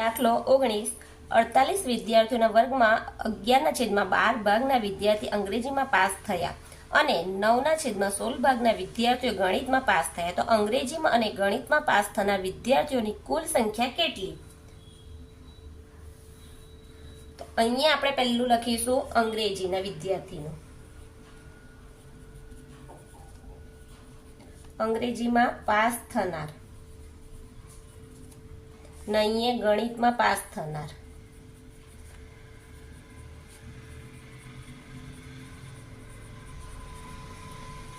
દાખલો 19 48 વિદ્યાર્થીઓના વર્ગમાં 11/12 ભાગના વિદ્યાર્થી અંગ્રેજીમાં પાસ થયા અને 9/16 ભાગના વિદ્યાર્થીઓ ગણિતમાં પાસ થયા. તો અંગ્રેજીમાં અને ગણિતમાં પાસ થનાર વિદ્યાર્થીઓની કુલ સંખ્યા કેટલી? તો અહીંયા આપણે પહેલું લખીશું અંગ્રેજીના વિદ્યાર્થીનું. અંગ્રેજીમાં પાસ થનાર ને અહીંયા ગણિતમાં પાસ થનાર.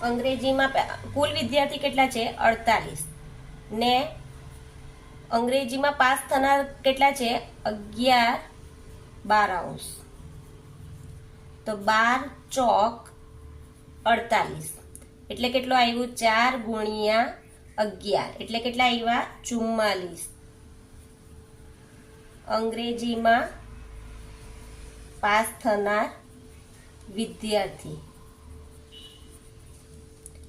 અંગ્રેજીમાં કુલ વિદ્યાર્થી કેટલા છે? 48 ને અંગ્રેજીમાં પાસ થનાર કેટલા છે? 11/12. તો 12 ચોક 48 એટલે કેટલો આવ્યું? 4 × 11 એટલે કેટલા આવ્યા? 44. અંગ્રેજીમાં પાસ થનાર વિદ્યાર્થી.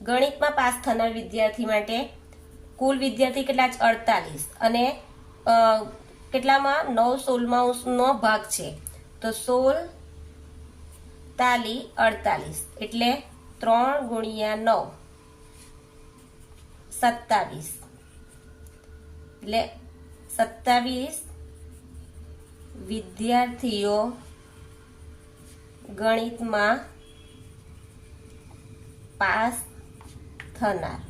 ગણિતમાં પાસ થનાર વિદ્યાર્થી માટે કુલ વિદ્યાર્થી કેટલા છે? 48 અને કેટલામાં? 9/16 નો ભાગ છે તો 16 તાલી 48 એટલે 3 × 9 27 એટલે 27 વિદ્યાર્થીઓ ગણિતમાં પાસ થનાર.